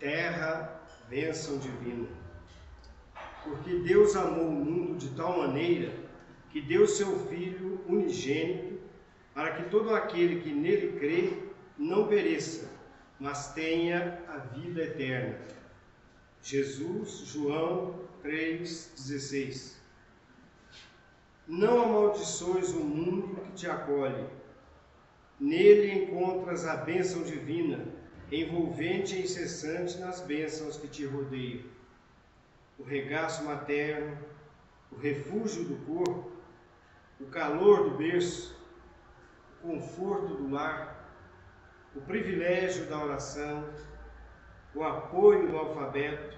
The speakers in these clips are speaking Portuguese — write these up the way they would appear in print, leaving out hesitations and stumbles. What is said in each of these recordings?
terra, bênção divina. Porque Deus amou o mundo de tal maneira que deu seu Filho unigênito, para que todo aquele que nele crê não pereça, mas tenha a vida eterna. Jesus, João 3,16. Não amaldiçoes o mundo que te acolhe. Nele encontras a bênção divina, envolvente e incessante nas bênçãos que te rodeiam. O regaço materno, o refúgio do corpo, o calor do berço, o conforto do lar, o privilégio da oração, o apoio do alfabeto,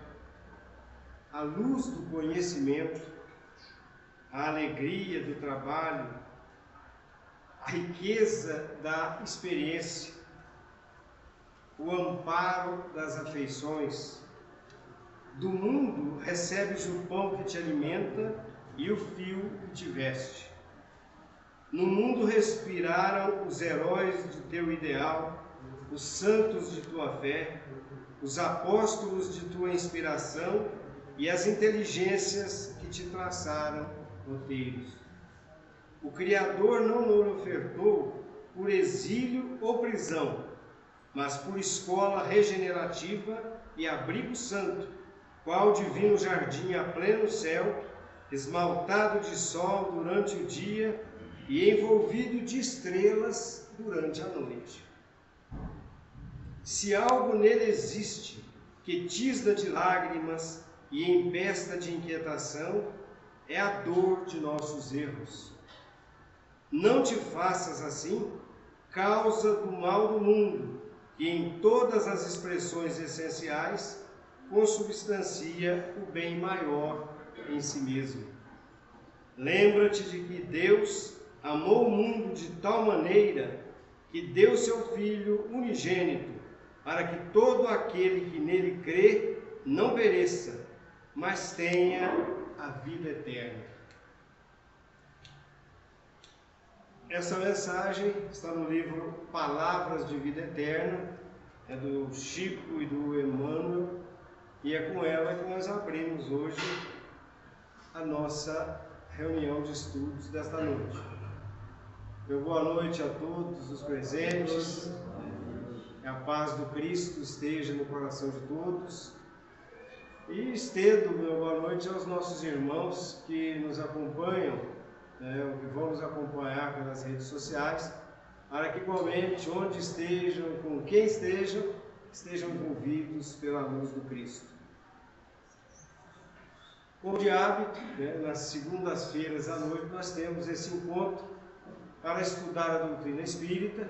a luz do conhecimento, a alegria do trabalho, a riqueza da experiência, o amparo das afeições. Do mundo recebes o pão que te alimenta e o fio que te veste. No mundo respiraram os heróis de teu ideal, os santos de tua fé, os apóstolos de tua inspiração e as inteligências que te traçaram roteiros. O Criador não nos ofertou por exílio ou prisão, mas por escola regenerativa e abrigo santo, qual divino jardim a pleno céu, esmaltado de sol durante o dia e envolvido de estrelas durante a noite. Se algo nele existe que tisna de lágrimas e empesta de inquietação, é a dor de nossos erros. Não te faças assim, causa do mal do mundo, que em todas as expressões essenciais consubstancia o bem maior em si mesmo. Lembra-te de que Deus amou o mundo de tal maneira que deu seu Filho unigênito, para que todo aquele que nele crê não pereça, mas tenha a vida eterna. Essa mensagem está no livro Palavras de Vida Eterna, é do Chico e do Emmanuel, e é com ela que nós abrimos hoje a nossa reunião de estudos desta noite. Meu boa noite a todos os presentes, que a paz do Cristo esteja no coração de todos, e estendo meu boa noite aos nossos irmãos que nos acompanham, ou que vão nos acompanhar pelas redes sociais, para que igualmente, onde estejam, com quem estejam envolvidos pela luz do Cristo. Como de hábito, nas segundas-feiras à noite, nós temos esse encontro para estudar a doutrina espírita,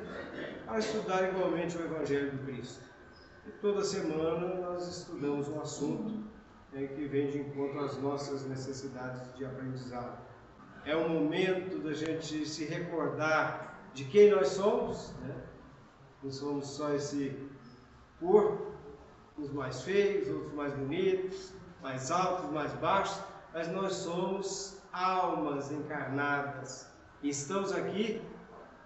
para estudar igualmente o Evangelho do Cristo. E toda semana nós estudamos um assunto que vem de encontro às nossas necessidades de aprendizado. É o momento da gente se recordar de quem nós somos, Não somos só esse corpo, uns mais feios, outros mais bonitos, mais altos, mais baixos, mas nós somos almas encarnadas e estamos aqui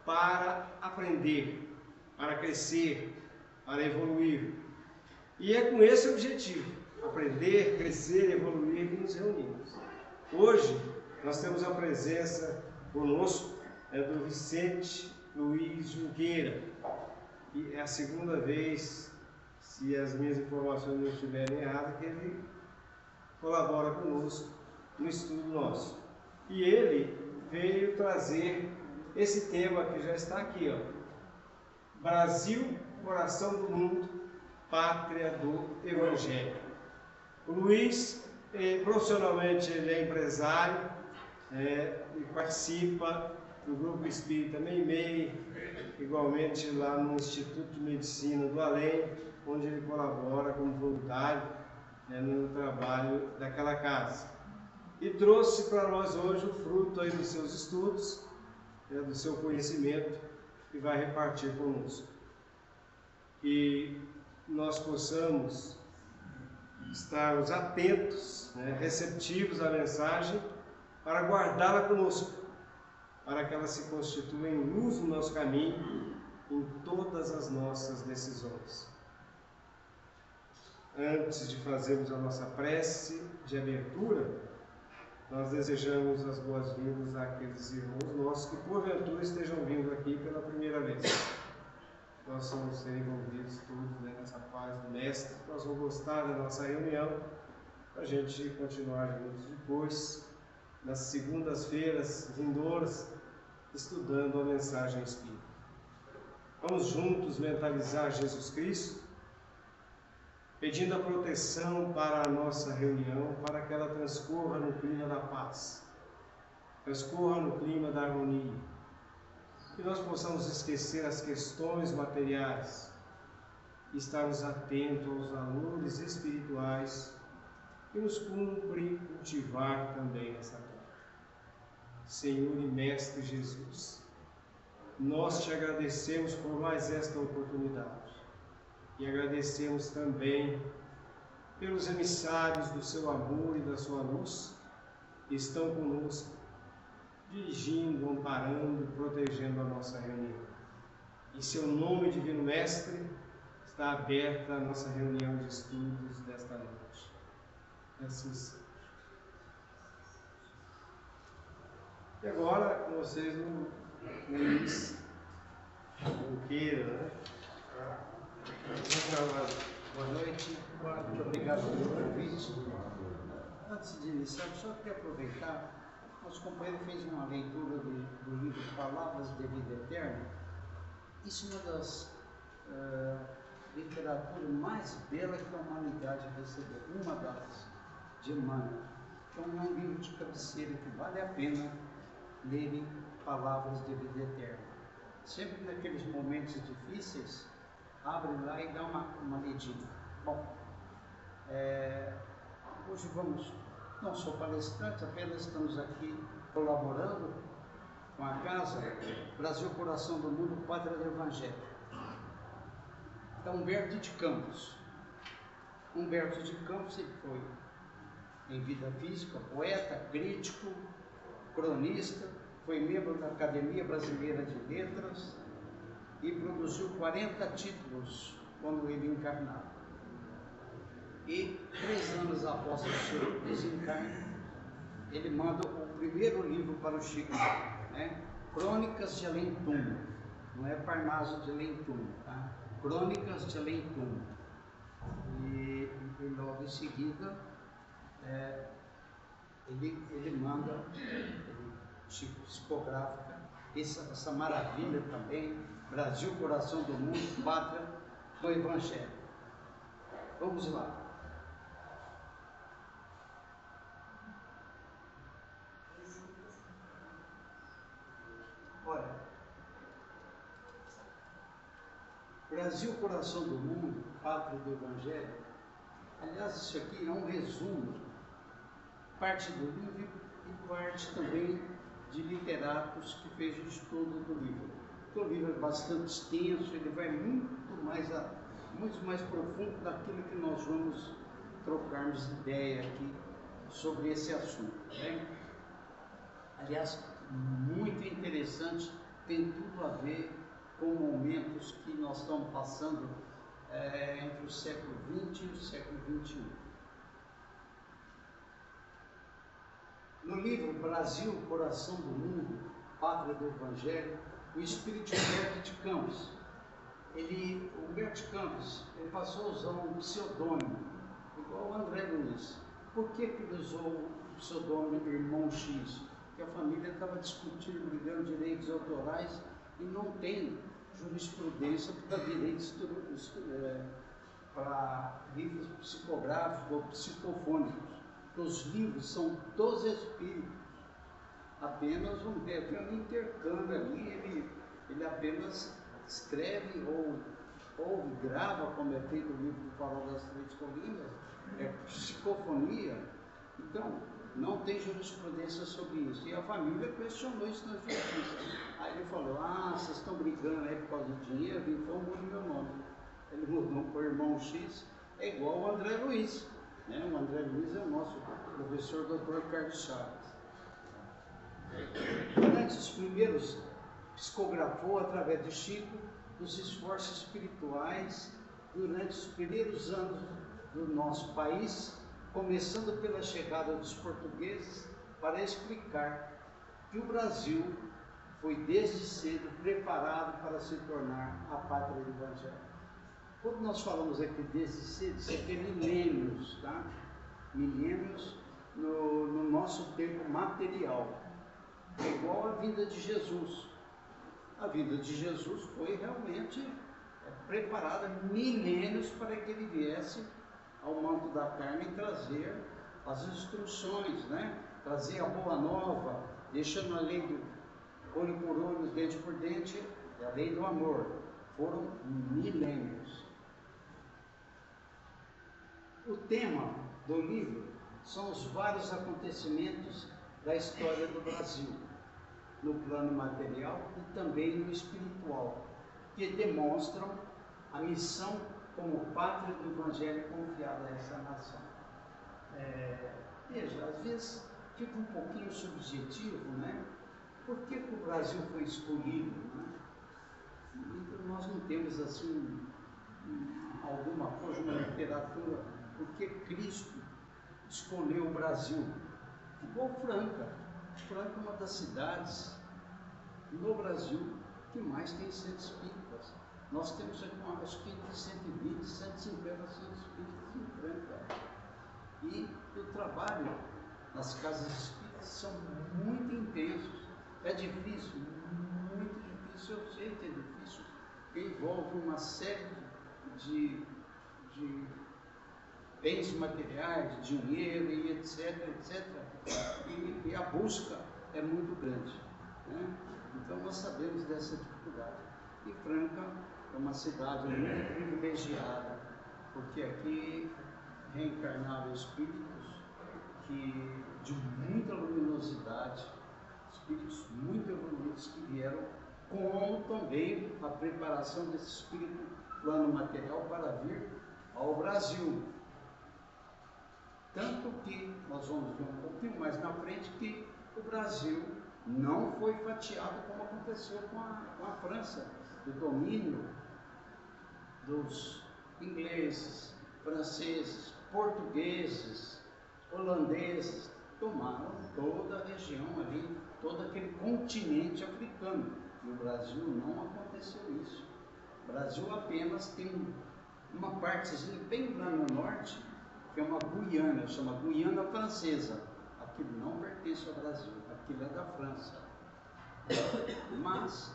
para aprender, para crescer, para evoluir. E é com esse objetivo, aprender, crescer, evoluir, que nos reunimos. Hoje nós temos a presença conosco do Vicente Luiz Junqueira, e é a segunda vez, se as minhas informações não estiverem erradas, que ele colabora conosco no estudo nosso. E ele veio trazer esse tema que já está aqui, Brasil, coração do mundo, pátria do Evangelho. O Luiz, profissionalmente, ele é empresário, e participa do Grupo Espírita Meimei, igualmente lá no Instituto de Medicina do Além, onde ele colabora como voluntário no trabalho daquela casa. E trouxe para nós hoje o fruto aí dos seus estudos, do seu conhecimento, e vai repartir conosco. E nós possamos estarmos atentos, receptivos à mensagem, para guardá-la conosco, para que ela se constitua em luz no nosso caminho, em todas as nossas decisões. antes de fazermos a nossa prece de abertura, nós desejamos as boas-vindas àqueles irmãos nossos que porventura estejam vindo aqui pela primeira vez. Nós vamos ser envolvidos todos nessa paz do Mestre. Nós vamos gostar da nossa reunião, para a gente continuar juntos depois, nas segundas-feiras vindouras, estudando a mensagem espírita. Vamos juntos mentalizar Jesus Cristo, pedindo a proteção para a nossa reunião, para que ela transcorra no clima da paz, transcorra no clima da harmonia, que nós possamos esquecer as questões materiais e estarmos atentos aos valores espirituais que nos cumpre cultivar também nessa terra. Senhor e Mestre Jesus, nós te agradecemos por mais esta oportunidade e agradecemos também pelos emissários do seu amor e da sua luz que estão conosco, dirigindo, amparando, protegendo a nossa reunião. Em seu nome, Divino Mestre, está aberta a nossa reunião de estudos desta noite. Assim seja. E agora, com vocês, o Luiz Junqueira, né? Boa noite, muito obrigado pelo convite. Antes de iniciar, só queria aproveitar, nosso companheiro fez uma leitura do livro Palavras de Vida Eterna. Isso é uma das literaturas mais belas que a humanidade recebeu, uma das, de Emmanuel. Então é um livro de cabeceira que vale a pena lerem Palavras de Vida Eterna. Sempre naqueles momentos difíceis, abre lá e dá uma ledinha. Bom, hoje não sou palestrante, apenas estamos aqui colaborando com a Casa Brasil Coração do Mundo, Pátria do Evangelho. Então, Humberto de Campos. Humberto de Campos, ele foi, em vida física, poeta, crítico, cronista, foi membro da Academia Brasileira de Letras e produziu 40 títulos quando ele encarnava. E 3 anos após o seu desencarne, ele manda o primeiro livro para o Chico, né? Crônicas de Além-Túmulo, não é Parnaso de Além-Túmulo, tá? Crônicas de Além-Túmulo. E logo em seguida, ele manda, Chico Psicográfica, essa maravilha também, Brasil, Coração do Mundo, Pátria do Evangelho. Vamos lá. Olha, Brasil, Coração do Mundo, Pátria do Evangelho. Aliás, isso aqui é um resumo, parte do livro e parte também de literatos que fez o estudo do livro. Porque o livro é bastante extenso, ele vai muito mais profundo daquilo que nós vamos trocarmos ideia aqui sobre esse assunto, né? Aliás, muito interessante, tem tudo a ver com momentos que nós estamos passando entre o século XX e o século XXI. No livro Brasil, Coração do Mundo, Pátria do Evangelho, o espírito Humberto de Campos, o Humberto de Campos, ele passou a usar um pseudônimo, igual o André Luiz. Por que ele usou o pseudônimo Irmão X? Porque a família estava discutindo, brigando direitos autorais e não tem jurisprudência para direitos para livros psicográficos ou psicofônicos. Os livros são dos espíritos, apenas um intercâmbio ali, ele apenas escreve ou grava, como é feito o livro do Farol das Três Colinas, psicofonia. Então, não tem jurisprudência sobre isso. E a família questionou isso na justiça. Aí ele falou, vocês estão brigando aí por causa de dinheiro, então mude meu nome. Ele mudou para o Irmão X, é igual o André Luiz. O André Luiz é o nosso professor Dr. Carlos Chaves. Durante os primeiros, psicografou através de Chico os esforços espirituais durante os primeiros anos do nosso país, começando pela chegada dos portugueses, para explicar que o Brasil foi desde cedo preparado para se tornar a pátria do Evangelho. Quando nós falamos aqui desde cedo, isso aqui é milênios, tá? Milênios no nosso tempo material. É igual a vinda de Jesus. A vinda de Jesus foi realmente preparada milênios para que ele viesse ao manto da carne e trazer as instruções, né? Trazer a boa nova, deixando a lei do olho por olho, dente por dente, é a lei do amor. Foram milênios. O tema do livro são os vários acontecimentos da história do Brasil, no plano material e também no espiritual, que demonstram a missão como pátria do Evangelho confiada a essa nação. Veja, às vezes fica um pouquinho subjetivo, né? Por que o Brasil foi escolhido? Né? Então, nós não temos assim alguma coisa na literatura, porque Cristo escolheu o Brasil. Igual Franca. Franca é uma das cidades no Brasil que mais tem centros espíritas. Nós temos acho que entre 120 e 150 centros espíritas em Franca. E o trabalho nas casas espíritas são muito intensos. É difícil, muito difícil, eu sei que é difícil, porque envolve uma série de bens materiais, dinheiro e etc, etc. E a busca é muito grande, né? Então nós sabemos dessa dificuldade. E Franca é uma cidade muito privilegiada, porque aqui reencarnaram espíritos de muita luminosidade, espíritos muito evoluídos que vieram com também a preparação desse espírito plano material para vir ao Brasil. Tanto que nós vamos ver um pouquinho mais na frente que o Brasil não foi fatiado como aconteceu com a França, do domínio dos ingleses, franceses, portugueses, holandeses, tomaram toda a região ali, todo aquele continente africano. E o Brasil não aconteceu isso. O Brasil apenas tem uma partezinha bem lá no norte, que é uma Guiana, chama Guiana Francesa. Aquilo não pertence ao Brasil, aquilo é da França. Mas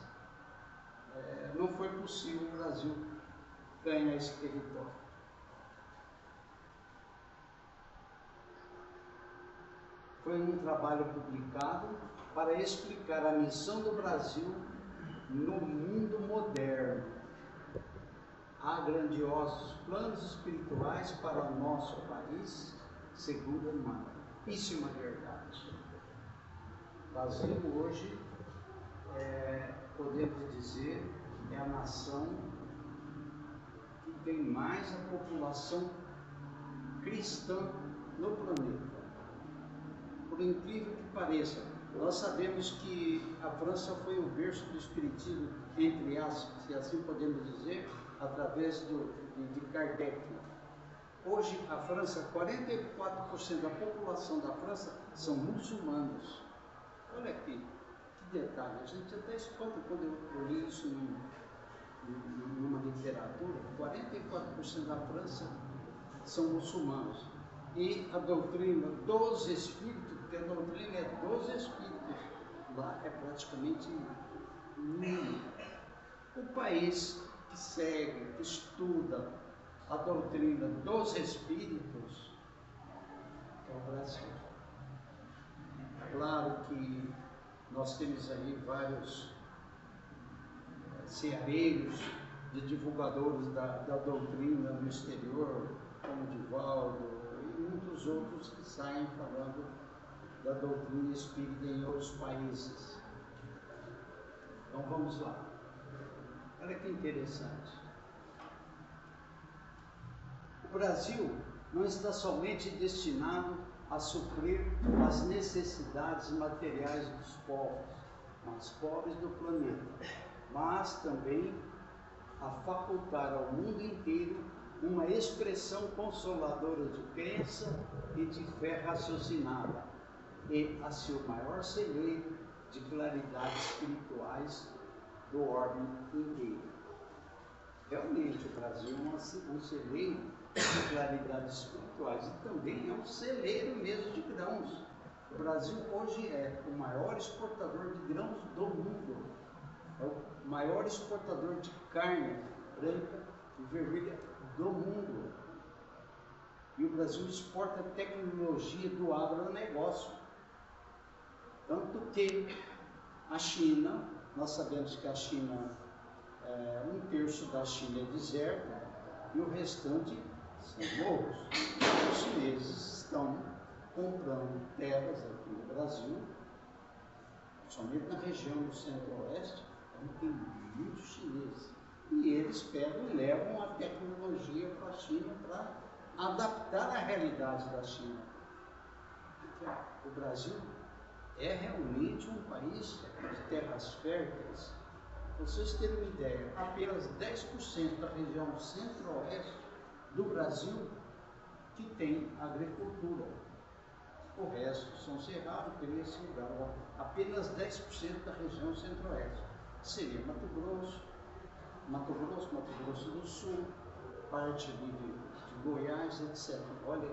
não foi possível o Brasil ganhar esse território. Foi um trabalho publicado para explicar a missão do Brasil no mundo moderno. Há grandiosos planos espirituais para o nosso país, segundo uma amplíssima verdade. O Brasil hoje, podemos dizer, é a nação que tem mais a população cristã no planeta. Por incrível que pareça, nós sabemos que a França foi o berço do espiritismo, entre aspas, se assim podemos dizer, através de Kardec. Hoje, a França, 44% da população da França são muçulmanos. Olha aqui, que detalhe, a gente até espanta quando eu li isso numa literatura. 44% da França são muçulmanos. E a doutrina dos espíritos, porque a doutrina é dos espíritos, lá é praticamente nenhuma. O país que segue, que estuda a doutrina dos espíritos é o Brasil. Claro que nós temos aí vários ceareiros de divulgadores da doutrina no exterior, como Divaldo e muitos outros que saem falando da doutrina espírita em outros países. Então vamos lá. Olha que interessante. O Brasil não está somente destinado a suprir as necessidades materiais dos povos mais pobres do planeta, mas também a facultar ao mundo inteiro uma expressão consoladora de crença e de fé raciocinada, e a seu maior celeiro de claridades espirituais do orbe inteiro. Realmente, o Brasil é um celeiro de claridades espirituais e também é um celeiro mesmo de grãos. O Brasil hoje é o maior exportador de grãos do mundo, é o maior exportador de carne branca e vermelha do mundo. E o Brasil exporta tecnologia do agronegócio. Tanto que a China, nós sabemos que a China, 1/3 da China é deserto e o restante são morros. Os chineses estão comprando terras aqui no Brasil, somente na região do centro-oeste, onde tem muitos chineses. E eles pegam e levam a tecnologia para a China para adaptar a realidade da China. O Brasil é realmente um país de terras férteis. Para vocês terem uma ideia, apenas 10% da região centro-oeste do Brasil que tem agricultura. O resto são cerrados, tem esse lugar. Apenas 10% da região centro-oeste. Seria Mato Grosso, Mato Grosso do Sul, parte de Goiás, etc. Olha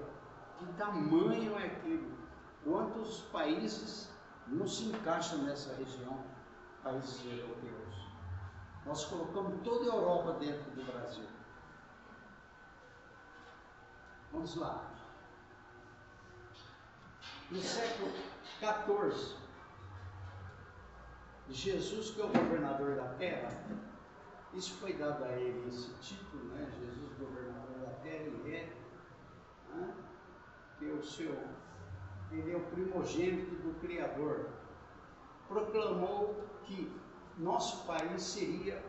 que tamanho é aquilo. Quantos países não se encaixam nessa região, países europeus. Nós colocamos toda a Europa dentro do Brasil. Vamos lá. No século XIV, Jesus, que é o governador da terra, isso foi dado a ele, esse título, né? Jesus, governador da terra, ele é, né? Que ele é o primogênito do Criador. Proclamou que nosso país seria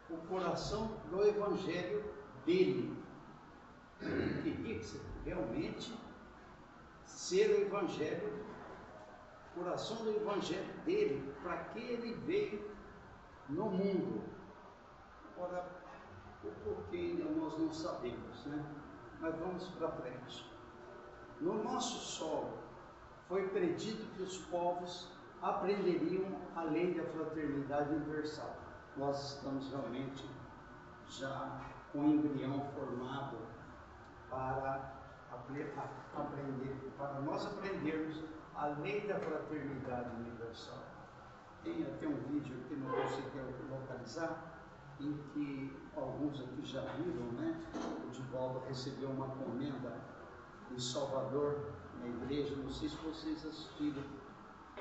o coração do Evangelho dele. Ele queria que realmente ser o Evangelho, o coração do Evangelho dele, para que ele veio no mundo. Ora, o porquê ainda nós não sabemos, né? Mas vamos para frente. No nosso solo foi predito que os povos aprenderiam a lei da fraternidade universal. Nós estamos realmente já com o embrião formado para aprender, para nós aprendermos a lei da fraternidade universal. Tem até um vídeo que não consegui localizar, em que alguns aqui já viram, né? O Divaldo recebeu uma comenda em Salvador, na igreja, não sei se vocês assistiram.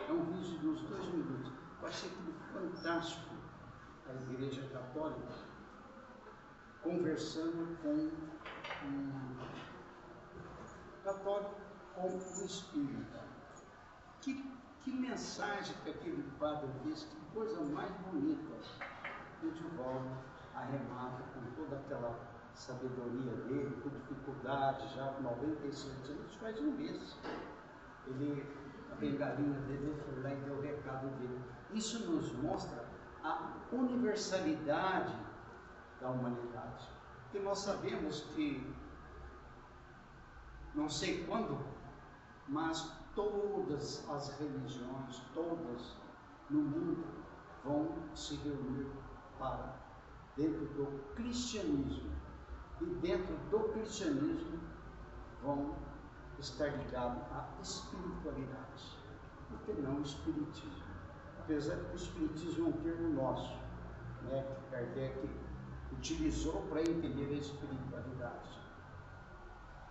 É um vídeo de uns 2 minutos. Eu achei aquilo fantástico. A Igreja Católica conversando com um católico com um espírita. Que mensagem que aquele padre disse, que coisa mais bonita. O Divaldo arremata com toda aquela sabedoria dele, com dificuldade, já com 97 anos, faz um mês. A bengalinha dele foi lá e deu o recado dele. Isso nos mostra a universalidade da humanidade. Porque nós sabemos que, não sei quando, mas todas as religiões, todas no mundo, vão se reunir para dentro do cristianismo. E dentro do cristianismo vão estar ligados à espiritualidade. Por que não o espiritismo? Apesar que o espiritismo é um termo nosso, né, que Kardec utilizou para entender a espiritualidade.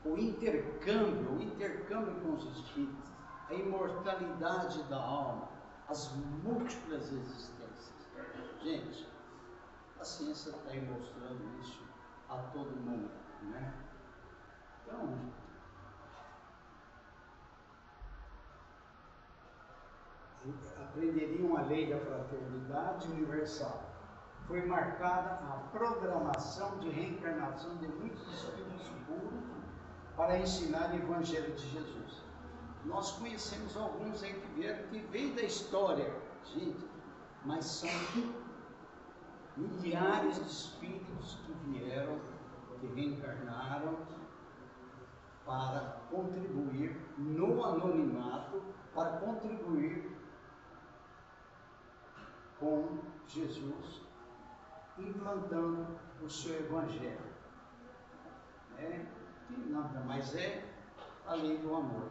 O intercâmbio com os espíritos, a imortalidade da alma, as múltiplas existências. Gente, a ciência está aí mostrando isso a todo momento, né? Então, aprenderiam a lei da fraternidade universal. Foi marcada a programação de reencarnação de muitos espíritos puros para ensinar o Evangelho de Jesus. Nós conhecemos alguns aí que vêm da história, gente, mas são milhares de espíritos que vieram que reencarnaram para contribuir no anonimato, para contribuir com Jesus, implantando o seu Evangelho, né? Que nada mais é a lei do amor.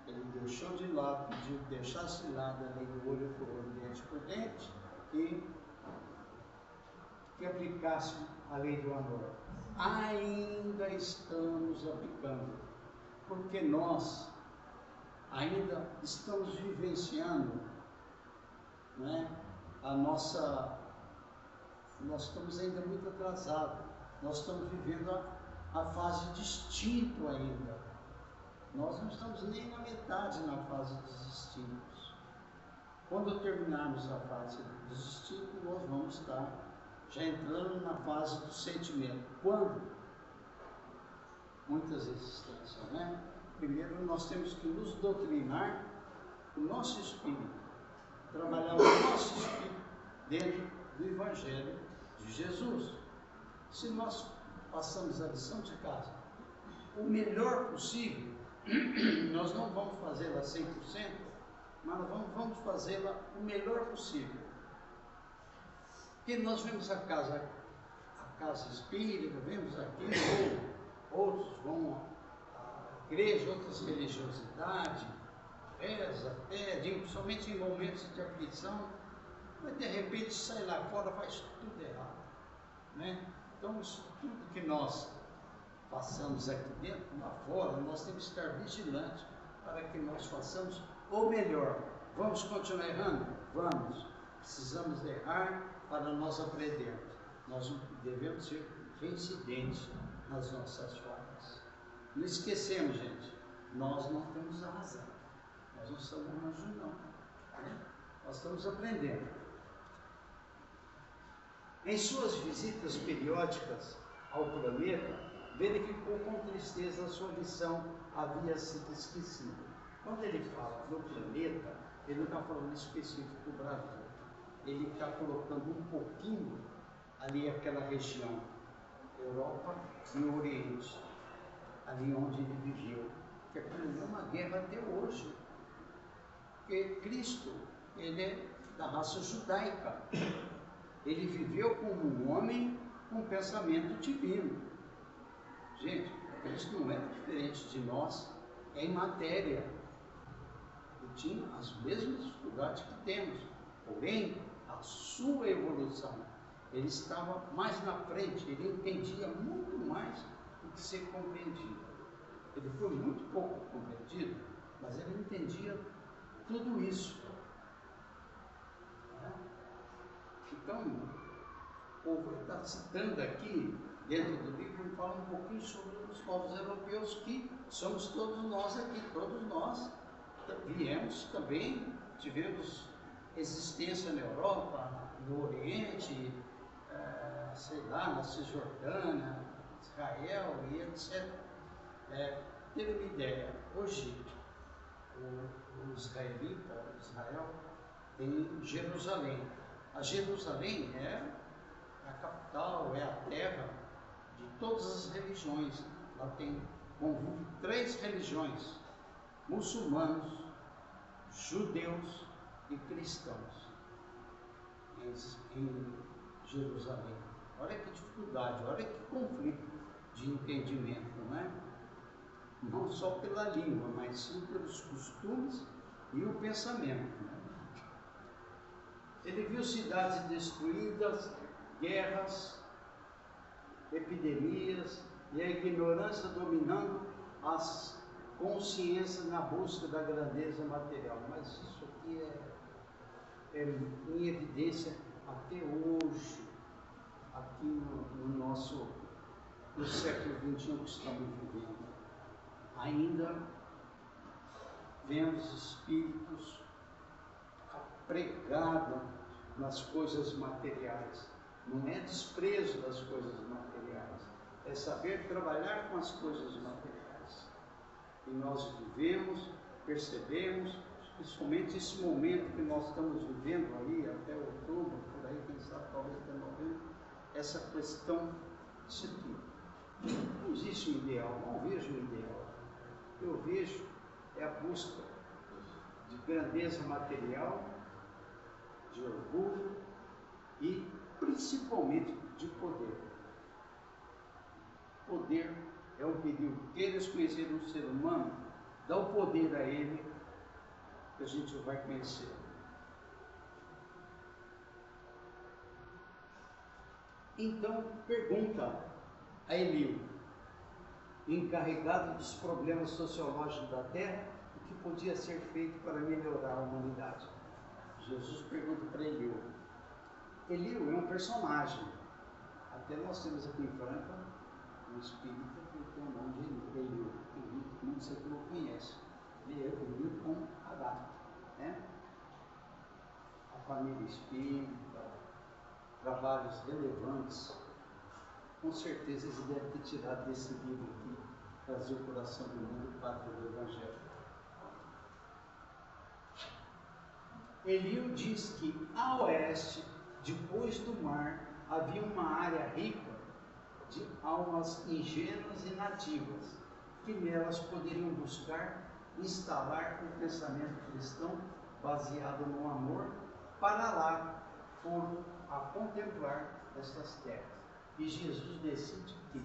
Ele deixou de lado, pediu que deixasse de lado a lei do olho por olho, dente por dente, e que aplicasse a lei do amor. Ainda estamos aplicando, porque nós ainda estamos vivenciando, né, nós estamos ainda muito atrasados, nós estamos vivendo a fase de instinto ainda. Nós não estamos nem na metade na fase dos instintos. Quando terminarmos a fase dos instintos, nós vamos estar já entrando na fase do sentimento. Quando? Muitas existências, né? Primeiro nós temos que nos doutrinar o nosso espírito, trabalhar o nosso espírito dentro do Evangelho de Jesus. Se nós passamos a lição de casa o melhor possível, nós não vamos fazê-la 100%, mas nós vamos fazê-la o melhor possível. Porque nós vemos a casa espírita, vemos aqui, outros vão à igreja, outras religiosidades, reza, pede, somente em momentos de aflição, mas de repente sai lá fora, faz tudo errado, né? Então, isso tudo que nós façamos aqui dentro, lá fora, nós temos que estar vigilantes para que nós façamos o melhor. Vamos continuar errando? Vamos. Precisamos errar para nós aprendermos. Nós devemos ser reincidentes nas nossas falhas. Não esquecemos, gente, nós não temos a razão. Nós não somos anjos, não. Nós estamos aprendendo. Em suas visitas periódicas ao planeta, verificou com tristeza a sua missão havia sido esquecida. Quando ele fala do planeta, ele não está falando específico do Brasil. Ele está colocando um pouquinho ali aquela região, Europa e o Oriente, ali onde ele viveu. Que é uma guerra até hoje. Porque Cristo, ele é da raça judaica. Ele viveu como um homem com pensamento divino. Gente, Cristo não era diferente de nós em matéria. Ele tinha as mesmas dificuldades que temos, porém, a sua evolução, ele estava mais na frente, ele entendia muito mais do que ser compreendido. Ele foi muito pouco compreendido, mas ele entendia tudo isso. Então, o povo está citando aqui, dentro do livro, ele fala um pouquinho sobre os povos europeus, que somos todos nós aqui, todos nós viemos também, tivemos existência na Europa, no Oriente, sei lá, na Cisjordânia, Israel e etc. Teve uma ideia, hoje o israelita, Israel, tem Jerusalém. A Jerusalém é a capital, é a terra de todas as religiões. Lá convive 3 religiões: muçulmanos, judeus e cristãos em Jerusalém. Olha que dificuldade, olha que conflito de entendimento, não é? Não só pela língua, mas sim pelos costumes e o pensamento, né? Ele viu cidades destruídas, guerras, epidemias e a ignorância dominando as consciências na busca da grandeza material. Mas isso aqui é em evidência até hoje, aqui no século XXI que estamos vivendo. Ainda vemos espíritos pregados nas coisas materiais. Não é desprezo das coisas materiais, é saber trabalhar com as coisas materiais. E nós vivemos, percebemos, principalmente esse momento que nós estamos vivendo aí, até outubro, por aí, quem sabe, talvez até novembro, essa questão disso tudo. Não existe um ideal, não vejo um ideal. Eu vejo é a busca de grandeza material, de orgulho e principalmente de poder. Poder é um perigo. Queres conhecer um ser humano, dá o poder a ele, que a gente vai conhecer. Então, pergunta a Eliú, encarregado dos problemas sociológicos da Terra, o que podia ser feito para melhorar a humanidade. Jesus pergunta para Eliú. Eliú é um personagem. Até nós temos aqui em Franca um espírita que tem o nome de Eliú. Não sei se não conhece. Ele é Eliú com H, né? A família espírita, trabalhos relevantes. Com certeza eles devem ter tirado desse livro aqui, Trazer o Coração do Mundo, Pátria do Evangelho. Eliú diz que a oeste, depois do mar, havia uma área rica de almas ingênuas e nativas, que nelas poderiam buscar instalar o pensamento cristão baseado no amor, para lá foram a contemplar estas terras. E Jesus decide que,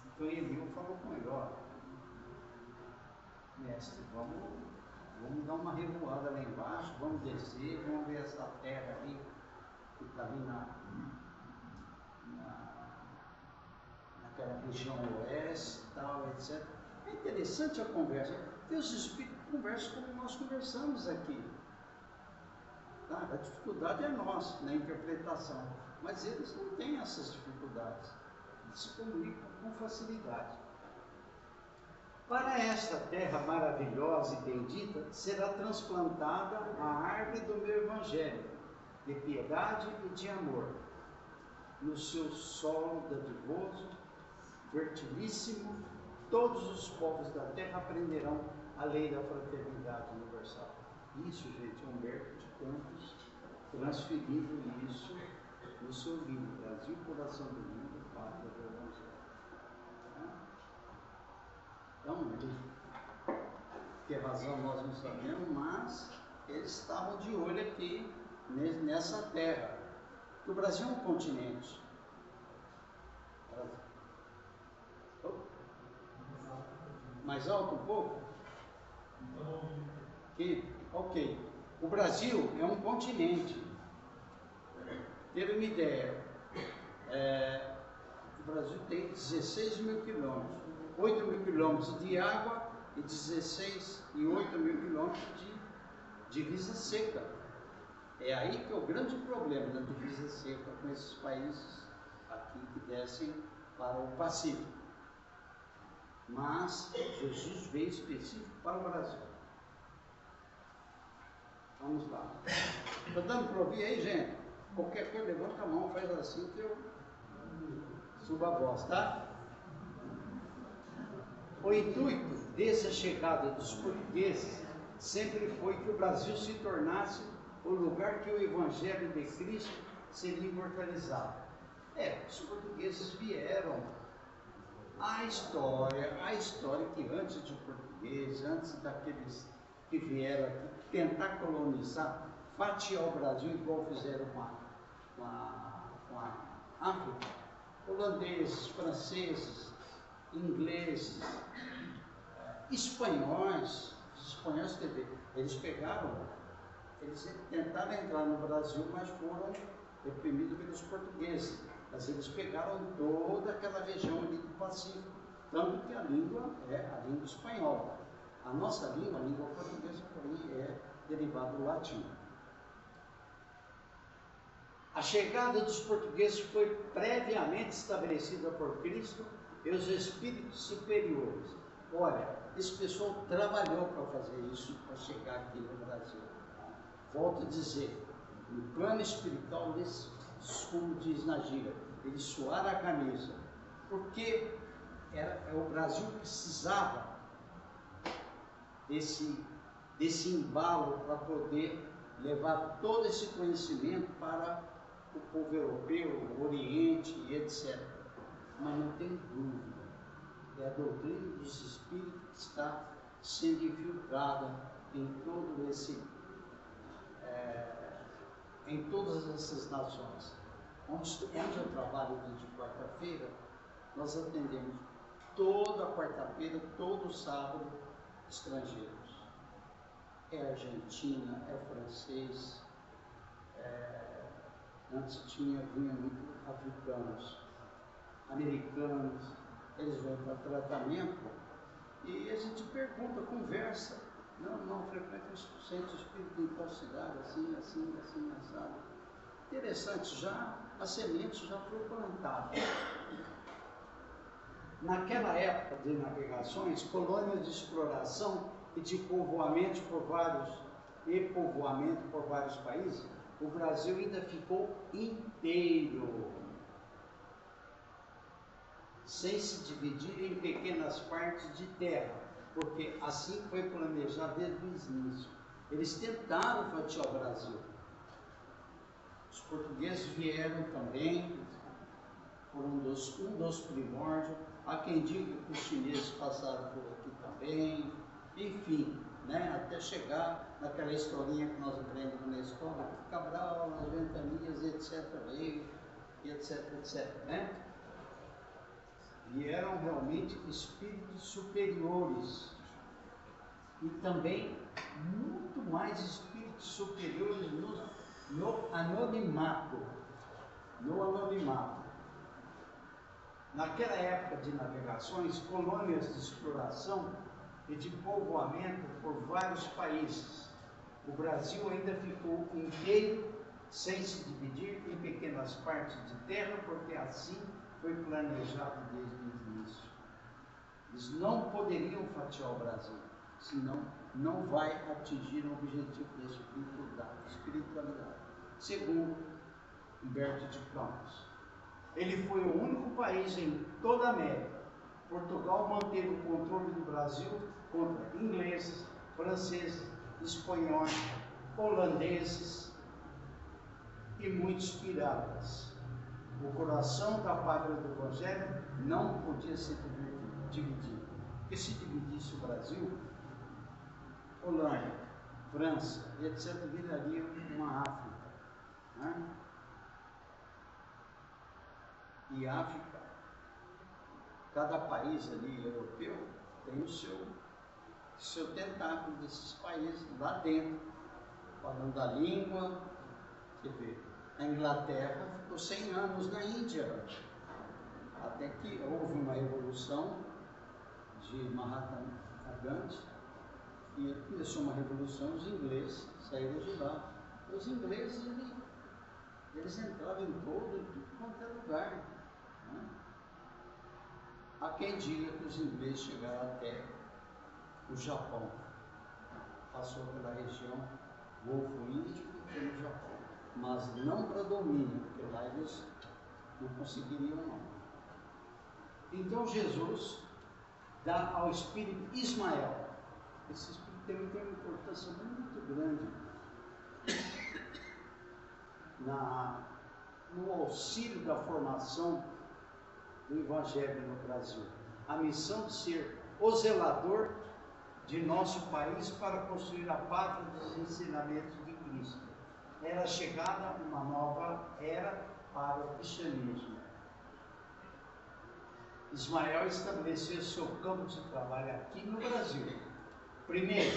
então Eliú falou com ele, ó, mestre, vamos dar uma revoada lá embaixo, vamos descer, vamos ver essa terra aí, que está ali naquela região oeste, tal, etc. É interessante a conversa. Deus Espírito conversa como nós conversamos aqui. Tá? A dificuldade é nossa na interpretação, mas eles não têm essas dificuldades. Eles se comunicam com facilidade. Para esta terra maravilhosa e bendita, será transplantada a árvore do meu Evangelho, de piedade e de amor, no seu solo dadivoso, fertilíssimo, todos os povos da terra aprenderão a lei da fraternidade universal. Isso, gente, é Humberto de Campos transferindo isso no seu livro, Brasil, Coração do Mundo, Pátria do Evangelho. Então, que razão nós não sabemos, mas eles estavam de olho aqui nessa terra. O Brasil é um continente. Mais alto um pouco? Ok. O Brasil é um continente. Ter uma ideia, o Brasil tem 16 mil quilômetros, 8 mil quilômetros de água e 16 e 8 mil quilômetros de divisa seca. É aí que é o grande problema da divisa seca com esses países aqui que descem para o Pacífico. Mas Jesus veio específico para o Brasil. Vamos lá. Está dando para ouvir aí, gente? Qualquer coisa, levanta a mão, faz assim que eu subo a voz, tá? O intuito dessa chegada dos portugueses sempre foi que o Brasil se tornasse o lugar que o Evangelho de Cristo seria imortalizado. Os portugueses vieram. A história que antes de portugueses, antes daqueles que vieram aqui tentar colonizar, fatiar o Brasil igual fizeram com a África, holandeses, franceses, ingleses, espanhóis, quer dizer, eles tentaram entrar no Brasil, mas foram reprimidos pelos portugueses. Mas eles pegaram toda aquela região ali do Pacífico, tanto que a língua é a língua espanhola. A nossa língua, a língua portuguesa, porém, é derivada do latim. A chegada dos portugueses foi previamente estabelecida por Cristo e os espíritos superiores. Olha, esse pessoal trabalhou para fazer isso, para chegar aqui no Brasil. Volto a dizer, no plano espiritual, como diz na gíria, eles suaram a camisa, porque o Brasil precisava desse embalo para poder levar todo esse conhecimento para o povo europeu, o Oriente e etc. mas não tem dúvida, é a doutrina dos espíritos que está sendo infiltrada em todo esse, em todas essas nações. Onde eu trabalho desde quarta-feira, nós atendemos toda quarta-feira, todo sábado, estrangeiros. É Argentina, é francês, antes vinha muito africanos, americanos, eles vêm para tratamento e a gente pergunta, conversa. Não frequenta o centro espírita em tal cidade, assim, assado. Interessante, já a semente já foi plantada. Naquela época de navegações, colônias de exploração e de povoamento por vários países, o Brasil ainda ficou inteiro, sem se dividir em pequenas partes de terra, porque assim foi planejado desde o início. Eles tentaram fatiar o Brasil. Os portugueses vieram também, foram um dos primórdios. Há quem diga que os chineses passaram por aqui também, enfim, né, até chegar naquela historinha que nós aprendemos na escola, Cabral, as ventanias, etc. veio, etc, né? Vieram realmente espíritos superiores e também muito mais espíritos superiores no anonimato. Naquela época de navegações, colônias de exploração e de povoamento por vários países. O Brasil ainda ficou inteiro, sem se dividir em pequenas partes de terra, porque assim foi planejado desde o início. Eles não poderiam fatiar o Brasil, senão não vai atingir o objetivo da espiritualidade. Segundo Humberto de Campos, ele foi o único país em toda a América. Portugal manteve o controle do Brasil contra ingleses, franceses, espanhóis, holandeses e muitos piratas. O coração da pátria do Evangelho não podia ser dividido. Porque se dividisse o Brasil, Holanda, França, etc., viraria uma África. Né? E África, cada país ali europeu tem o seu tentáculo desses países lá dentro, falando a língua. Você vê, a Inglaterra ficou 100 anos na Índia, até que houve uma revolução de Mahatma Gandhi, e começou uma revolução, os ingleses saíram de lá. Os ingleses, eles entravam em tudo quanto é lugar. Né? Há quem diga que os ingleses chegaram até o Japão, passou pela região Golfo Índico e foi no Japão, mas não para domínio, porque lá eles não conseguiriam não. Então Jesus dá ao espírito Ismael. Esse espírito tem uma importância muito grande no auxílio da formação do Evangelho no Brasil. A missão de ser o zelador de nosso país para construir a pátria dos ensinamentos de Cristo. Era chegada uma nova era para o cristianismo. Ismael estabeleceu seu campo de trabalho aqui no Brasil. Primeiro,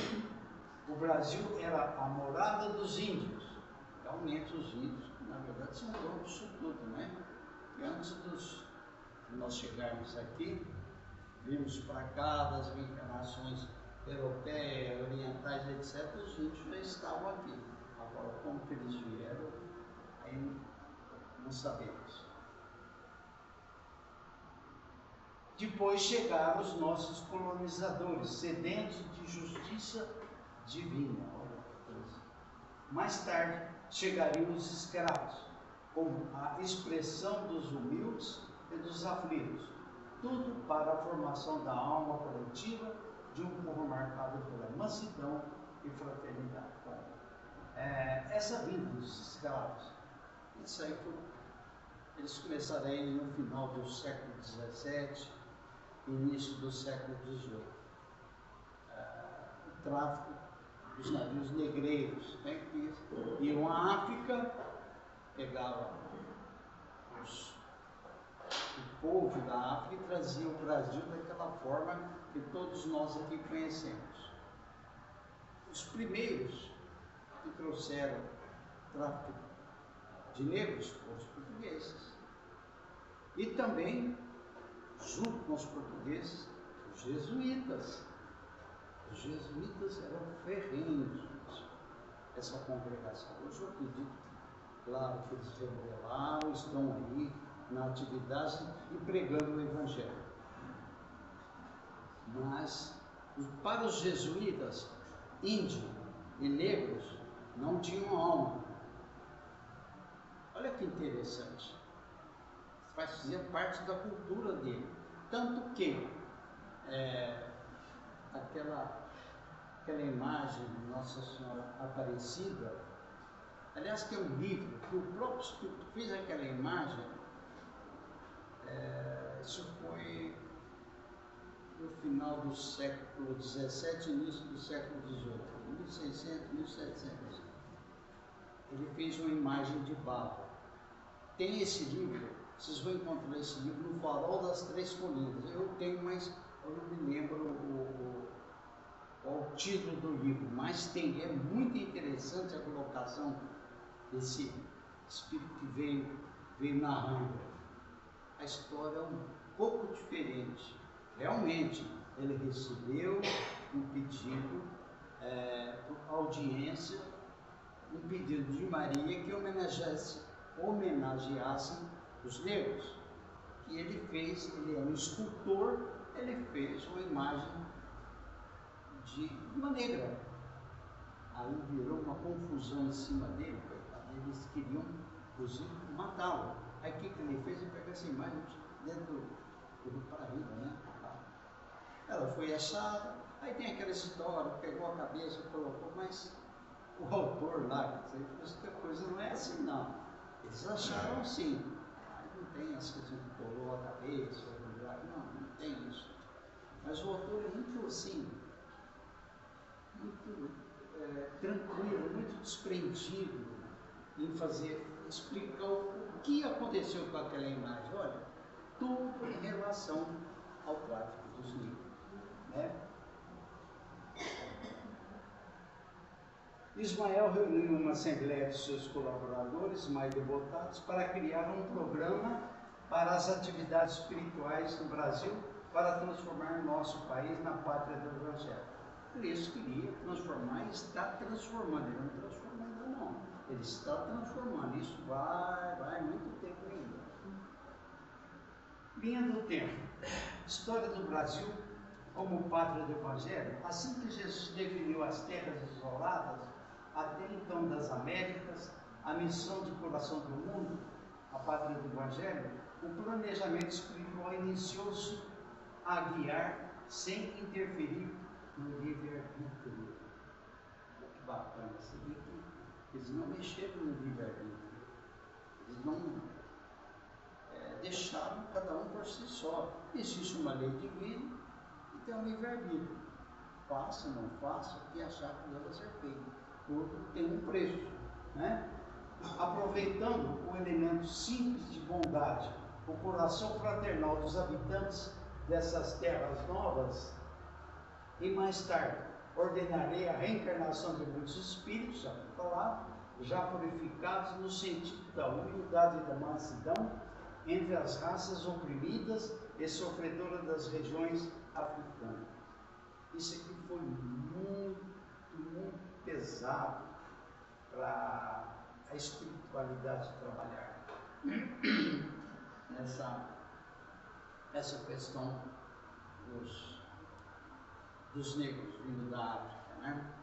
o Brasil era a morada dos índios. Realmente os índios, na verdade, são donos disso tudo, né? E antes de nós chegarmos aqui, vimos para cá das encarnações europeias, orientais, etc., os índios já estavam aqui. Agora, como que eles vieram, aí não sabemos. Depois chegaram os nossos colonizadores, sedentos de justiça divina. Mais tarde chegariam os escravos, como a expressão dos humildes e dos aflitos, tudo para a formação da alma coletiva de um povo marcado pela mansidão e fraternidade. Essa vinda dos escravos, isso aí foi Eles começaram aí no final do século XVII, início do século XVIII. O tráfico dos navios negreiros, né, que iam à África, pegavam o povo da África e traziam o Brasil daquela forma que todos nós aqui conhecemos. Os primeiros que trouxeram tráfico de negros foram os portugueses. E também, junto com os portugueses, os jesuítas. Os jesuítas eram ferrenhos, essa congregação. Hoje eu acredito, claro, que eles revelaram, estão aí na atividade e pregando o Evangelho. Mas, para os jesuítas, índios e negros não tinham alma. Olha que interessante. Fazia parte da cultura dele. Tanto que aquela imagem de Nossa Senhora Aparecida, aliás, que é um livro que o próprio Espírito fez aquela imagem, isso foi no final do século XVII, início do século XVIII, 1600, 1700. Ele fez uma imagem de barro. Tem esse livro, vocês vão encontrar esse livro no Farol das Três Colinas. Eu tenho, mas eu não me lembro o título do livro, mas tem, é muito interessante a colocação desse espírito que veio narrando. A história é um pouco diferente. Realmente, ele recebeu um pedido, audiência, um pedido de Maria que homenageassem os negros. E ele é um escultor, ele fez uma imagem de uma negra. Aí virou uma confusão em cima dele, eles queriam, inclusive, matá-lo. Aí o que ele fez? Ele pegou essa imagem dentro do paraíso, né? Ela foi achada, aí tem aquela história, pegou a cabeça e colocou, mas o autor lá, essa coisa não é assim não. Eles acharam assim, não tem essa coisa que colou a cabeça, não tem isso. Mas o autor é muito assim, muito tranquilo, muito desprendido em explicar o que aconteceu com aquela imagem. Olha, tudo em relação ao tráfico dos negros, né? Ismael reuniu uma assembleia de seus colaboradores mais devotados para criar um programa para as atividades espirituais no Brasil, para transformar nosso país na pátria do Evangelho. Ele queria transformar e está transformando. Ele não transformou ainda não. Ele está transformando. Isso vai muito tempo ainda. Linha do tempo. História do Brasil como pátria do Evangelho. Assim que Jesus definiu as terras isoladas, até então das Américas, a missão de curação do mundo, a pátria do Evangelho, o planejamento espiritual iniciou-se a guiar sem interferir no livre-arbítrio. Que bacana, você vê que eles não mexeram no livre-arbítrio, eles não deixaram cada um por si só. Existe uma lei divina e tem um livre-arbítrio. Faça, não faça, o que achar que deve ser feito. Tudo tem um preço, né? Aproveitando o elemento simples de bondade, o coração fraternal dos habitantes dessas terras novas, e mais tarde ordenarei a reencarnação de muitos espíritos, já foi falado, já purificados no sentido da humildade e da mansidão entre as raças oprimidas e sofredoras das regiões africanas. Isso aqui foi muito, muito pesado para a espiritualidade trabalhar essa questão dos negros vindo da África, né?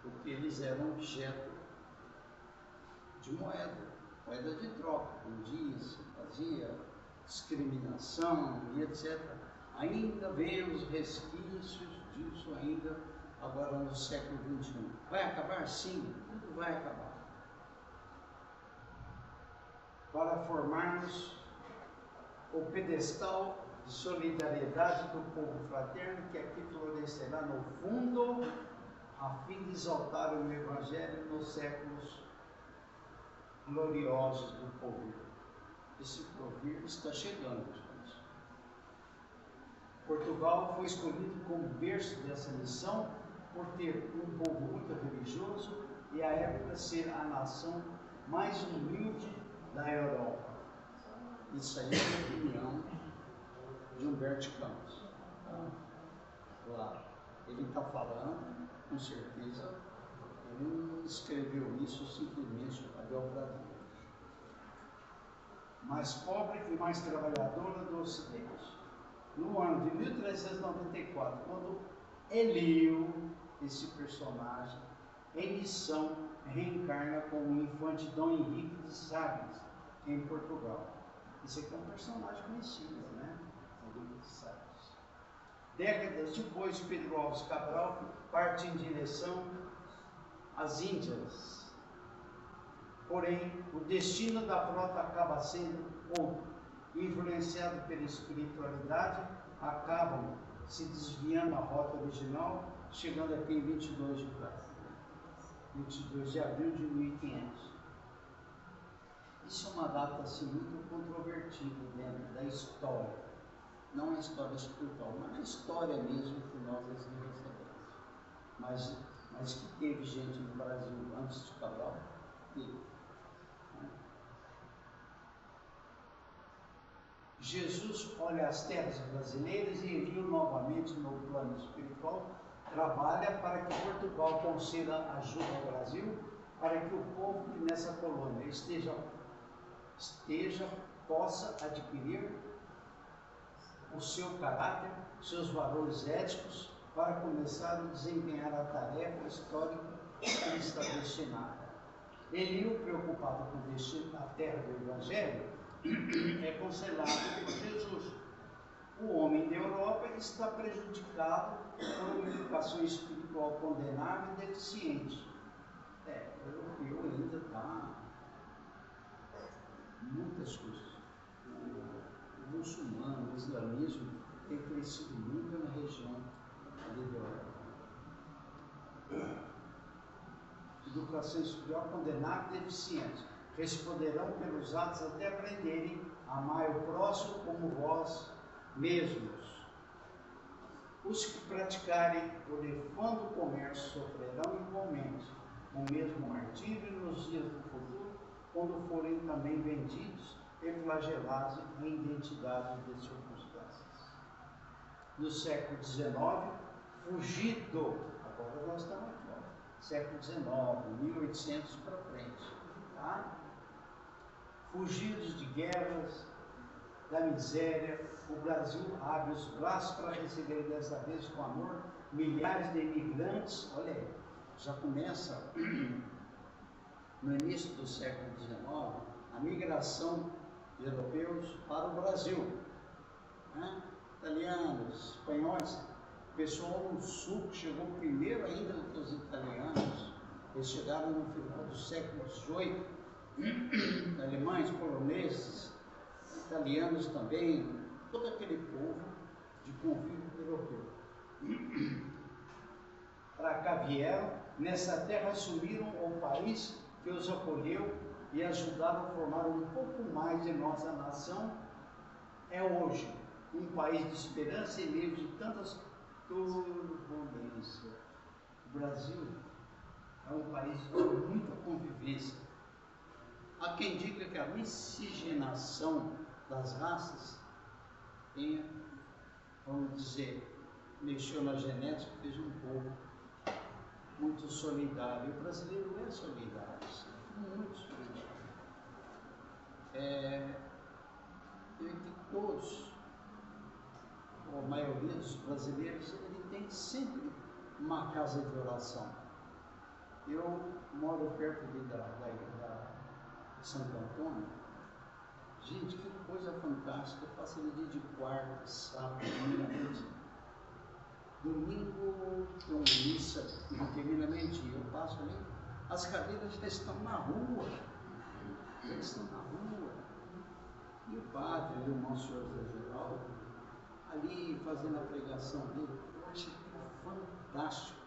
Porque eles eram objeto de moeda de troca, vendia, se fazia discriminação e etc. Ainda vemos resquícios disso ainda agora no século XXI. Vai acabar? Sim, tudo vai acabar. para formarmos o pedestal de solidariedade do povo fraterno que aqui florescerá no fundo, a fim de exaltar o Evangelho nos séculos gloriosos do povo. Esse porvir está chegando, gente. Portugal foi escolhido como berço dessa missão por ter um povo muito religioso e à época ser a nação mais humilde da Europa. Isso aí é a opinião de Humberto Campos. Claro, ele está falando, com certeza, ele não escreveu isso simplesmente para Belgradinho. Mais pobre e mais trabalhadora do Ocidente. No ano de 1394, quando Elio, esse personagem, em missão, reencarna como o infante Dom Henrique de Sagres, em Portugal. Esse aqui é um personagem conhecido, né? Henrique de Sagres. Décadas depois, Pedro Alves Cabral parte em direção às Índias. Porém, o destino da frota acaba sendo outro. Influenciado pela espiritualidade, acabam se desviando da rota original, chegando aqui em 22 de abril de 1500. Isso é uma data assim, muito controvertida dentro da história. Não a história espiritual, mas a história mesmo que nós recebemos. Mas que teve gente no Brasil antes de Cabral, teve. Jesus olha as terras brasileiras e Elio novamente no plano espiritual trabalha para que Portugal conceda ajuda ao Brasil, para que o povo que nessa colônia possa adquirir o seu caráter, seus valores éticos, para começar a desempenhar a tarefa histórica que lhe está destinada. Elio, preocupado com o destino da terra do Evangelho, é conselado por Jesus. O homem da Europa está prejudicado por uma educação espiritual condenável e deficiente. O europeu ainda está muitas coisas. O muçulmano, o islamismo tem crescido muito na região ali da Europa. Educação espiritual condenável e deficiente. Responderão pelos atos até aprenderem a amar o próximo como vós mesmos. Os que praticarem o nefando comércio sofrerão igualmente o mesmo martírio nos dias do futuro, quando forem também vendidos e flagelados em identidade de circunstâncias. No século XIX, fugido, agora nós estamos aqui, século XIX, 1800 para frente, tá? Fugidos de guerras, da miséria, o Brasil abre os braços para receber dessa vez com amor milhares de imigrantes. Olha aí, já começa no início do século XIX a migração de europeus para o Brasil, né? Italianos, espanhóis, o pessoal no sul que chegou primeiro ainda do que os italianos. Eles chegaram no final do século XVIII. Alemães, poloneses, italianos também, todo aquele povo de convívio europeu. Para cá vieram, nessa terra assumiram o país que os acolheu e ajudaram a formar um pouco mais de nossa nação. É hoje um país de esperança em meio de tantas turbulências. O Brasil é um país de muita convivência. Há quem diga que a miscigenação das raças tenha, vamos dizer, mexeu na genética, fez um povo muito solidário. O brasileiro é solidário, muito solidário. Que todos, ou a maioria dos brasileiros, ele tem sempre uma casa de oração. Eu moro perto da Santo Antônio. Gente, que coisa fantástica. Eu faço ele dia de quarta, sábado, domingo. Domingo tem missa e termina meio-dia. Eu passo ali, as cadeiras já estão na rua. Já estão na rua. padre, o irmão senhor Zé Geraldo, ali fazendo a pregação dele. Eu achei aquilo fantástico.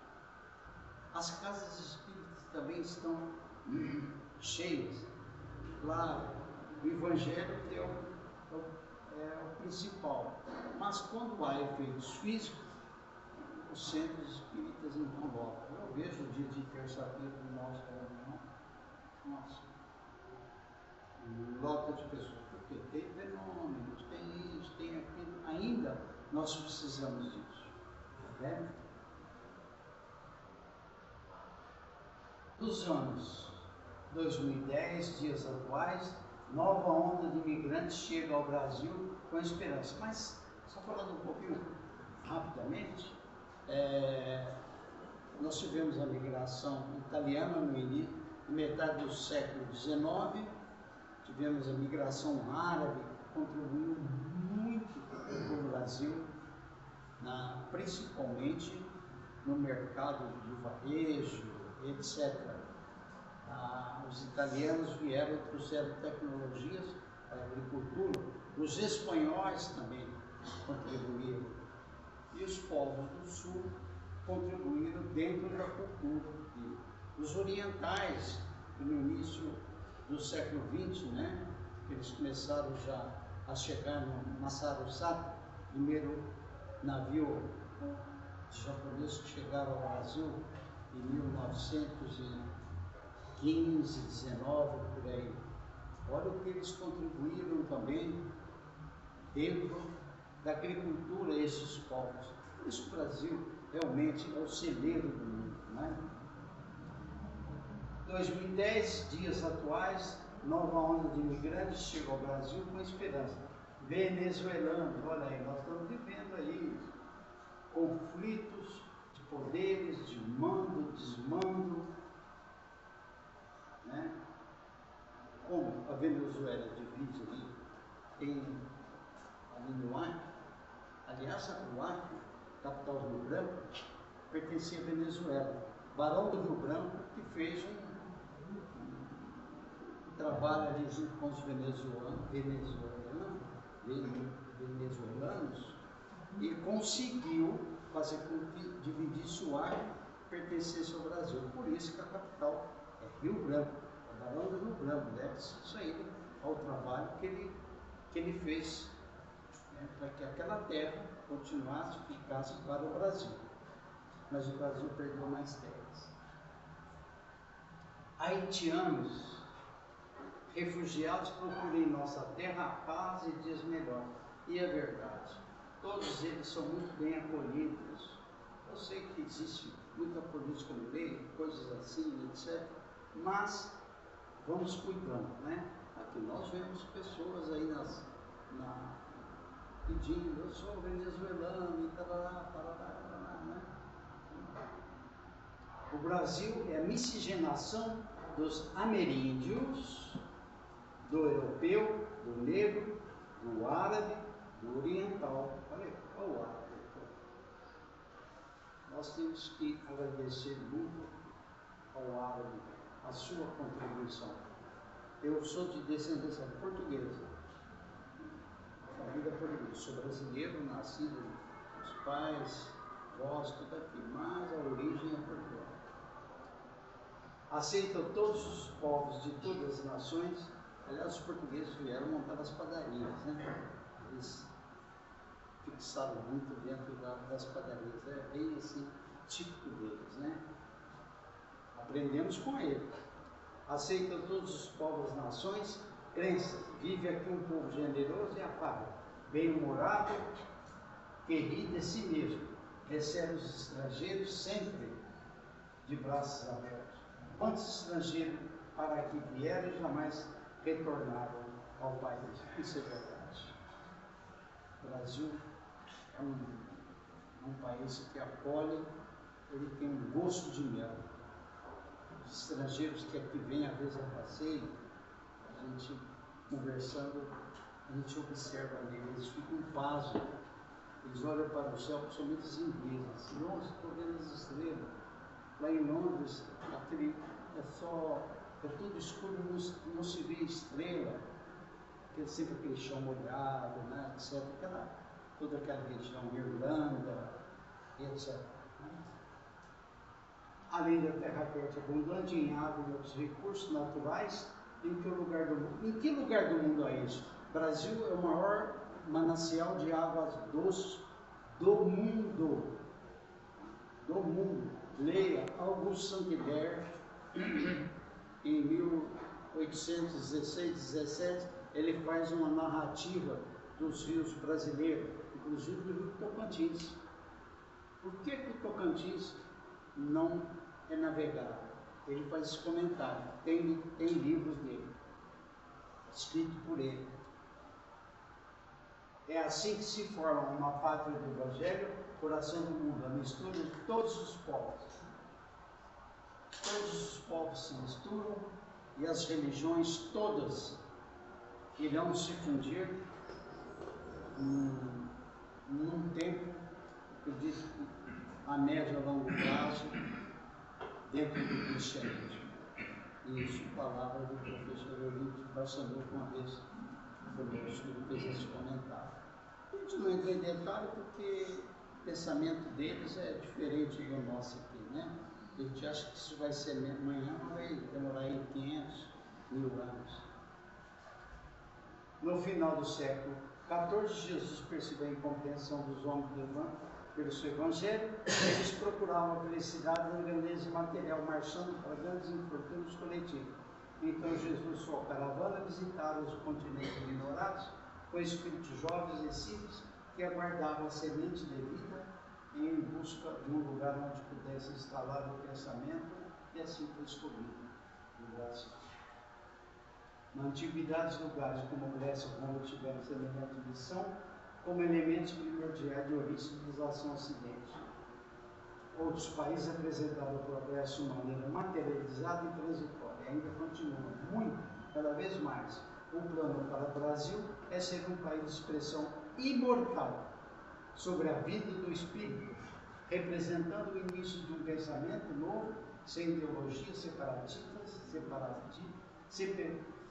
As casas espíritas também estão cheias. Claro, o Evangelho é o principal. Mas quando há efeitos físicos, os centros espíritas não lotam. Eu vejo o dia de terça-feira no nosso reunião, nossa, lota de pessoas, porque tem fenômenos, tem isso, tem aquilo, ainda nós precisamos disso. Né? Dos anos 2010, dias atuais, nova onda de imigrantes chega ao Brasil com esperança. Mas, só falando um pouquinho rapidamente, nós tivemos a migração italiana no início, metade do século XIX, tivemos a migração árabe, que contribuiu muito para o Brasil, principalmente no mercado de varejo, etc. Os italianos vieram e trouxeram tecnologias para a agricultura, os espanhóis também contribuíram, e os povos do sul contribuíram dentro da cultura. E os orientais, no início do século XX, né, eles começaram já a chegar no Massarussá, primeiro navio japonês que chegaram ao Brasil em 1915, 19, por aí. Olha o que eles contribuíram também dentro da agricultura, esses povos. Por isso o Brasil realmente é o celeiro do mundo, né? 2010, dias atuais, nova onda de imigrantes chega ao Brasil com esperança. Venezuelanos, olha aí, nós estamos vivendo aí conflitos de poderes, de mando, desmando, né? Como a Venezuela divide ali no Acre. Aliás, o Acre, capital do Rio Branco, pertencia à Venezuela. Barão do Rio Branco, que fez um trabalho ali junto com os venezuelanos e conseguiu fazer com que dividisse o Acre pertencesse ao Brasil. Por isso que a capital é Rio Branco, o Barão do Rio Branco. Deve-se isso aí ao trabalho que ele fez, né, para que aquela terra continuasse, ficasse para o Brasil. Mas o Brasil perdeu mais terras. Haitianos, refugiados, procuram em nossa terra a paz e dias melhor. E é verdade, todos eles são muito bem acolhidos. Eu sei que existe muita política no meio, coisas assim, etc. Mas vamos cuidando, né? Aqui nós vemos pessoas aí pedindo, eu sou venezuelano e tarará, parará, né? O Brasil é a miscigenação dos ameríndios, do europeu, do negro, do árabe, do oriental. Olha o árabe. Nós temos que agradecer muito ao árabe a sua contribuição. Eu sou de descendência portuguesa, família portuguesa. Sou brasileiro, nascido com os pais, avós, tudo aqui, mas a origem é portuguesa. Aceitam todos os povos de todas as nações. Aliás, os portugueses vieram montar as padarias, né? Eles fixaram muito dentro das padarias. É bem assim, típico deles, né? Aprendemos com ele. Aceitam todos os povos, nações, crenças. Vive aqui um povo generoso e afável, bem-humorado, que ri de si mesmo. Recebe os estrangeiros sempre de braços abertos. Quantos estrangeiros para aqui vieram e jamais retornaram ao país? Isso é verdade. O Brasil é um país que acolhe, ele tem um gosto de mel. Os estrangeiros que aqui vêm, às vezes, a passeio, a gente conversando, a gente observa ali, eles ficam pasmos, eles olham para o céu, principalmente os ingleses. Nossa, estou vendo as estrelas. Lá em Londres, é tudo escuro, não se vê estrela. sempre aquele chão molhado, né, etc. Toda aquela região, Irlanda, etc. Além da terra fértil abundante em água e outros recursos naturais, em que lugar do mundo há isso? Brasil é o maior manancial de águas doces do mundo. Do mundo. Leia Auguste Saint-Hilaire, em 1816-17, ele faz uma narrativa dos rios brasileiros, inclusive do rio Tocantins. Por que o Tocantins não é navegável? Ele faz esse comentário, tem livros dele, escrito por ele. É assim que se forma uma pátria do Evangelho, coração do mundo, a mistura de todos os povos. Todos os povos se misturam e as religiões todas irão se fundir num tempo, acredito que a médio e a longo prazo, dentro do cristianismo. Isso, palavra do professor Olímpio Barçanuco, uma vez conosco, ele fez esse comentário. A gente não entra em detalhe porque o pensamento deles é diferente do nosso aqui, né? A gente acha que isso vai ser amanhã, vai demorar aí 500 mil anos. No final do século XIV, Jesus percebeu a incompreensão dos homens pelo seu evangelho. Eles procuravam a felicidade na grandeza material, marchando para grandes infortúnios coletivos. Então Jesus, sua caravana, visitaram os continentes ignorados, com espíritos jovens e simples que aguardavam a semente de vida em busca de um lugar onde pudesse instalar o pensamento, e assim foi escolhido. Na antiguidade, lugares como Grécia e Roma tiveram semelhante missão como elementos primordiais de origem civilização ocidente. Outros países apresentaram o progresso de maneira materializada e transitória, e ainda continuam muito, cada vez mais. O plano para o Brasil é ser um país de expressão imortal sobre a vida do espírito, representando o início de um pensamento novo, sem ideologias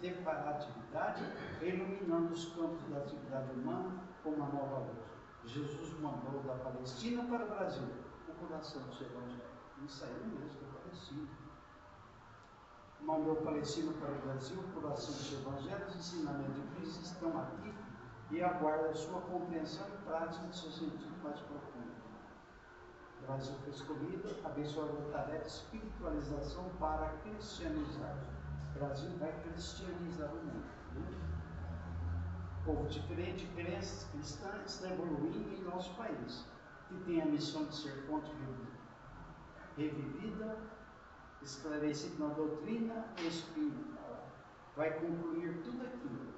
separatividade, iluminando os campos da atividade humana com uma nova luz. Jesus mandou da Palestina para o Brasil o coração do seu evangelho. Ele saiu mesmo da Palestina. Mandou a Palestina para o Brasil o coração do seu evangelho. Os ensinamentos de Cristo estão aqui e aguardam a sua compreensão e prática do seu sentido mais profundo. O Brasil foi escolhido, abençoado a tarefa de espiritualização para cristianizar. O Brasil vai cristianizar o mundo. Povo diferente, crenças cristãs está evoluindo em nosso país, que tem a missão de ser fonte revivida, esclarecida na doutrina espírita. Vai concluir tudo aquilo.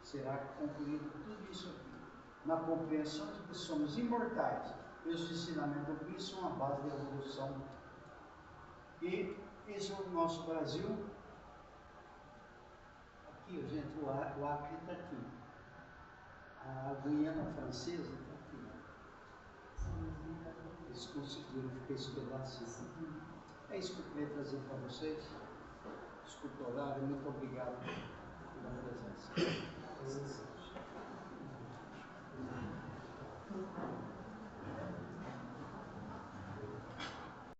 Será concluído tudo isso aqui, na compreensão de que somos imortais e os ensinamentos do Cristo são a base da evolução. E esse é o nosso Brasil. Aqui, gente, o Acre está aqui. A Guiana Francesa está aqui. Eles conseguiram ficar esse pedacinho. É isso que eu queria trazer para vocês. Desculpa o horário, muito obrigado pela presença.